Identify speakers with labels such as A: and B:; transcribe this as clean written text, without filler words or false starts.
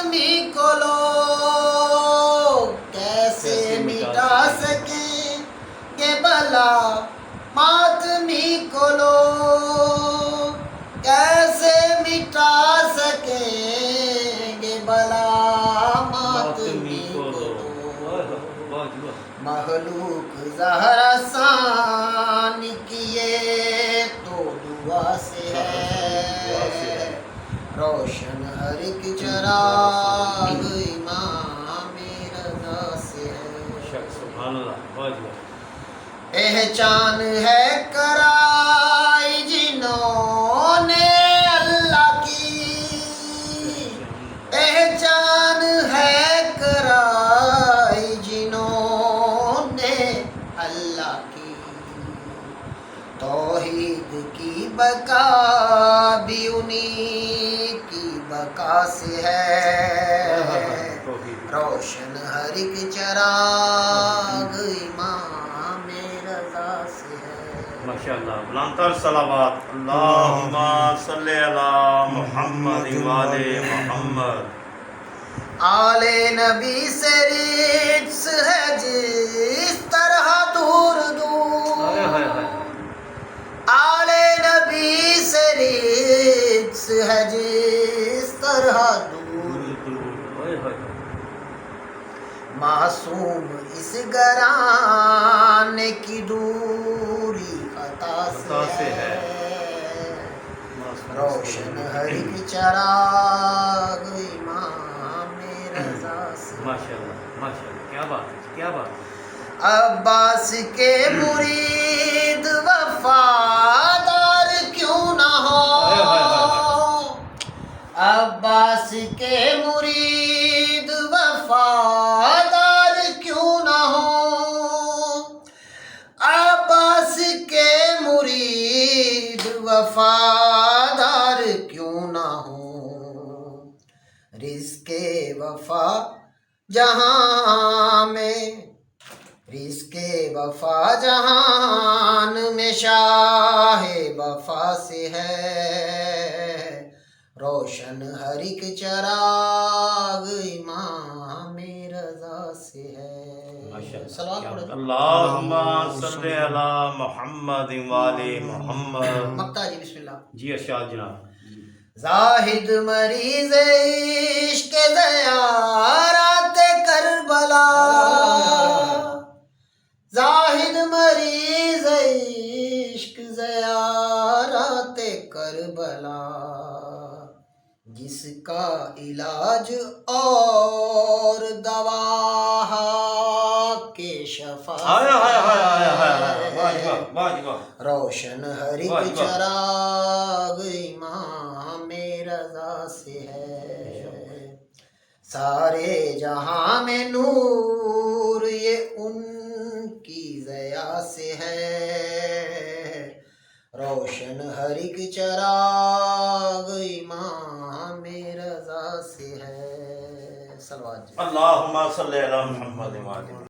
A: ماتمی کو لوگ کیسے مٹا سکیں گے بلا ماتمی کو لوگ کیسے مٹا سکیں گے بلا ماتمی کو لوگ مخلوق زہر آسان کیے تو دعا سے ہے روشن ہر ایک چراغ امام رضا سے ہے پہچان ہے کرائی جنہوں نے اللہ کی پہچان ہے کرائی جنہوں نے اللہ کی توحید کی بقا بھی انہی کی بقا سے ہے روشن ہر ایک چراغ امام رضا سے ہے
B: ماشاءاللہ بلندتر صلوات اللہم صلی علی محمد وآل محمد
A: آل نبی سے رجس ہے جس طرح دور دور آل نبی سے رجس ہے جس طرح دور معصوم اس گرانے کی دوری خطا سے ہے روشن ہر ایک چراغ امام رضا سے
B: ماشاءاللہ کیا بات ہے کیا بات ہے
A: عباس کے مرید وفادار کیوں نہ ہو عباس کے مرید وفادار کیوں نہ ہو عباس کے مرید وفادار کیوں نہ ہو رزق وفا جہاں میں رزق وفا جہان میں شاہ وفا سے ہے روشن ہر ایک چراغ امام رضا سے ہے
B: اللہم صلی علی محمد وآل محمد
A: مقطع جی بسم اللہ
B: جی ارشاد جناب
A: زاہد مریض عشق زیارات کربلا زاہد مریض عشق زیارات کربلا جس کا علاج اور دوا کے شفا روشن ہر ایک چراغ امام رضا سے ہے سارے جہاں میں نور یہ ان کی ضیا سے ہے روشن ہر ایک چراغ امام رضا سے ہے صلوات
B: اللہم صلی علی محمد وآل